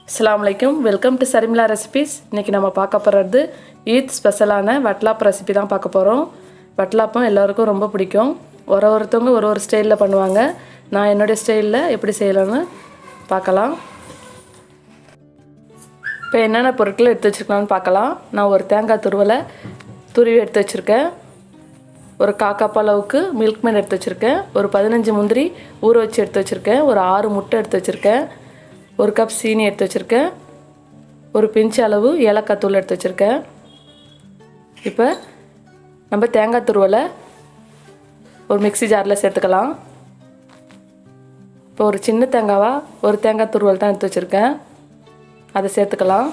அஸ்ஸலாமுஅலைக்கும். Welcome to Sharmila recipes. இன்றைக்கி நம்ம பார்க்க போகிறது ஈத் ஸ்பெஷலான வட்டலாப்பம் ரெசிபி தான் பார்க்க போகிறோம். வட்டலாப்பம் எல்லாருக்கும் ரொம்ப பிடிக்கும். ஒருத்தவங்க ஒரு ஸ்டைலில் பண்ணுவாங்க. நான் என்னுடைய ஸ்டைலில் எப்படி செய்யலான்னு பார்க்கலாம். இப்போ என்னென்ன பொருட்கள் எடுத்து வச்சுருக்கலான்னு பார்க்கலாம். நான் ஒரு தேங்காய் துருவி எடுத்து வச்சுருக்கேன். ஒரு 1/4 கப் அளவுக்கு மில்க் மேட் எடுத்து வச்சுருக்கேன். ஒரு 15 முந்திரி ஊற வச்சு எடுத்து வச்சுருக்கேன். ஒரு 6 முட்டை எடுத்து வச்சுருக்கேன். 1 கப் சீனி எடுத்து வச்சுருக்கேன். ஒரு பிஞ்ச் அளவு ஏலக்காய் தூள் எடுத்து வச்சுருக்கேன். இப்போ நம்ம தேங்காய் துருவலை ஒரு மிக்ஸி ஜாரில் சேர்த்துக்கலாம். இப்போ ஒரு சின்ன தேங்காவாக ஒரு தேங்காய் துருவல் தான் எடுத்து வச்சுருக்கேன், அதை சேர்த்துக்கலாம்.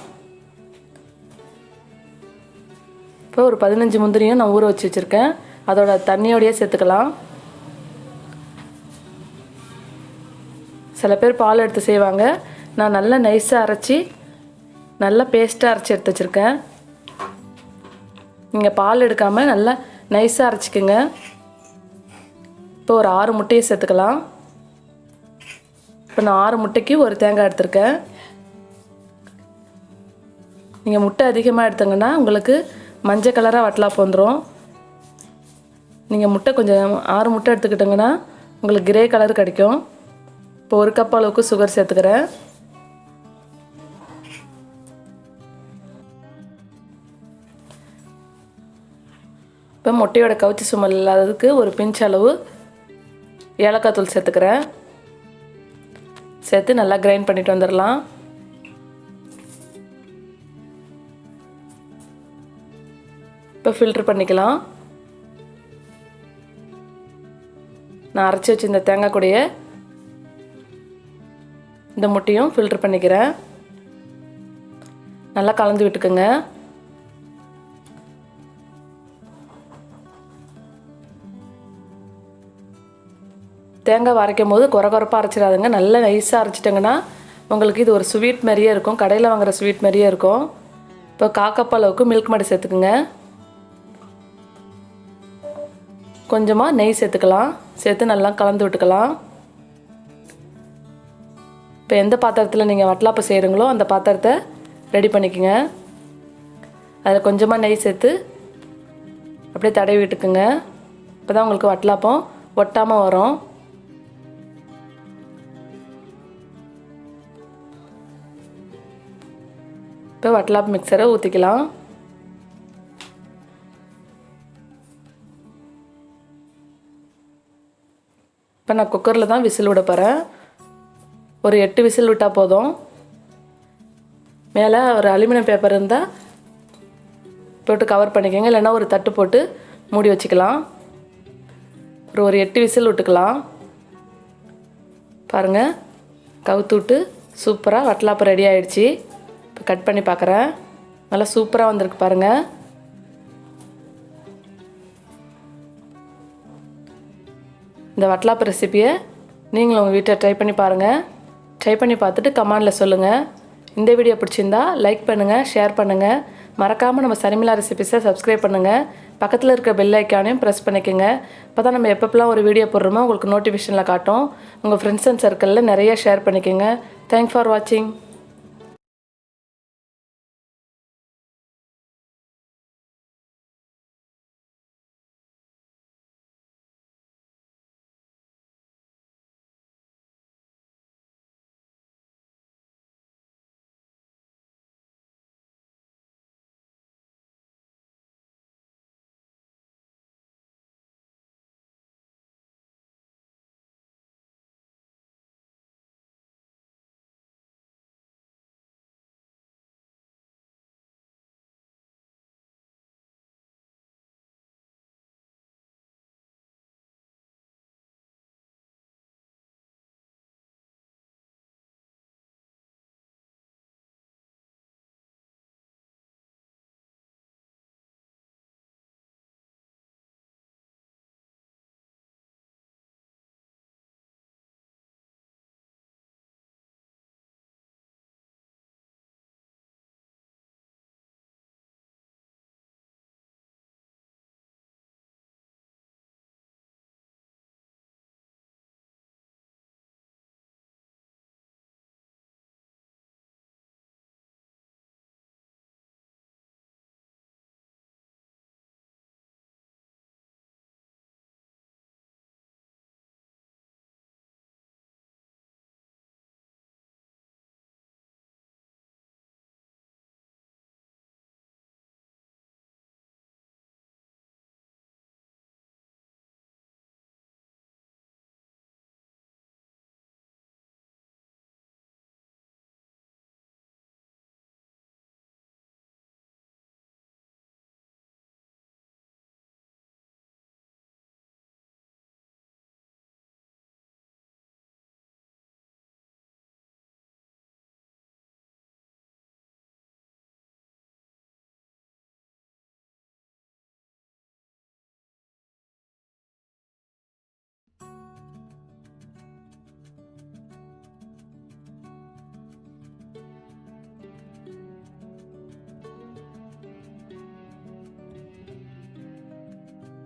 இப்போ ஒரு 15 முந்திரியும் நான் ஊற வச்சு வச்சுருக்கேன், அதோட தண்ணியோடையே சேர்த்துக்கலாம். சில பேர் பால் எடுத்து செய்வாங்க. நான் நல்லா நைஸாக அரைச்சி நல்லா பேஸ்ட்டாக அரைச்சி எடுத்து வச்சுருக்கேன். நீங்கள் பால் எடுக்காமல் நல்லா நைஸாக அரைச்சிக்கோங்க. இப்போ ஒரு 6 முட்டையை சேர்த்துக்கலாம். இப்போ நான் 6 முட்டைக்கு ஒரு தேங்காய் எடுத்திருக்கேன். நீங்கள் முட்டை அதிகமாக எடுத்தீங்கன்னா உங்களுக்கு மஞ்சள் கலராக வட்டலாப்பம் வந்துடும். நீங்கள் முட்டை கொஞ்சம் 6 முட்டை எடுத்துக்கிட்டிங்கன்னா உங்களுக்கு கிரே கலர் கிடைக்கும். இப்போ 1 கப் அளவுக்கு சுகர் சேர்த்துக்கிறேன். இப்போ முட்டையோட கவுச்சி சுமல் இல்லாததுக்கு ஒரு பிஞ்ச் அளவு ஏலக்காய் தூள் சேர்த்துக்கிறேன். சேர்த்து நல்லா கிரைண்ட் பண்ணிட்டு வந்துடலாம். இப்போ ஃபில்ட்ரு பண்ணிக்கலாம். நான் அரைச்சி வச்சு இந்த தேங்காய் கூடைய இந்த முட்டையும் ஃபில்ட்ரு பண்ணிக்கிறேன். நல்லா கலந்து விட்டுக்குங்க. தேங்காய் அரைக்கும் போது குறப்பாக அரைச்சிடாதுங்க. நல்லா நைஸாக அரைச்சிட்டிங்கன்னா உங்களுக்கு இது ஒரு ஸ்வீட் மாதிரியே இருக்கும், கடையில் வாங்குகிற ஸ்வீட் மாதிரியே இருக்கும். இப்போ 1/4 கப் அளவுக்கு மில்க் மேட் சேர்த்துக்குங்க. கொஞ்சமாக நெய் சேர்த்துக்கலாம். சேர்த்து நல்லா கலந்து விட்டுக்கலாம். இப்போ எந்த பாத்திரத்தில் நீங்கள் வட்டலாப்பம் செய்கிறீங்களோ அந்த பாத்திரத்தை ரெடி பண்ணிக்கோங்க. அதில் கொஞ்சமாக நெய் சேர்த்து அப்படியே தடவி விட்டுக்குங்க. இப்போ தான் உங்களுக்கு வட்டலாப்பம் ஒட்டாமல் வரும். இப்போ வட்டலாப்பம் மிக்சரை ஊற்றிக்கலாம். இப்போ நான் குக்கரில் தான் விசில் விட போகிறேன். ஒரு 8 விசில் விட்டால் போதும். மேலே ஒரு அலுமினியம் பேப்பர் இருந்தால் போட்டு கவர் பண்ணிக்கோங்க, இல்லைன்னா ஒரு தட்டு போட்டு மூடி வச்சுக்கலாம். ஒரு 8 விசில் விட்டுக்கலாம். பாருங்கள், கவுத்து விட்டு சூப்பராக வட்டலாப்பம் ரெடி ஆகிடுச்சு. இப்போ கட் பண்ணி பார்க்குறேன். நல்லா சூப்பராக வந்திருக்கு பாருங்கள். இந்த வட்டலாப்பம் ரெசிப்பியை நீங்களும் உங்கள் வீட்டில் ட்ரை பண்ணி பாருங்கள். ட்ரை பண்ணி பார்த்துட்டு கமெண்டில் சொல்லுங்கள். இந்த வீடியோ பிடிச்சிருந்தா லைக் பண்ணுங்கள், ஷேர் பண்ணுங்கள். மறக்காமல் நம்ம சரிமிலா ரெசிபிஸை சப்ஸ்கிரைப் பண்ணுங்கள். பக்கத்தில் இருக்க பெல் ஐக்கானையும் ப்ரெஸ் பண்ணிக்கோங்க. அப்போ தான் நம்ம எப்பப்பெல்லாம் ஒரு வீடியோ போடுறோமோ உங்களுக்கு நோட்டிஃபிகேஷனில் காட்டும். உங்கள் ஃப்ரெண்ட்ஸ் அண்ட் சர்க்கிளில் நிறைய ஷேர் பண்ணிக்கோங்க. தேங்க்ஸ் ஃபார் வாட்சிங்.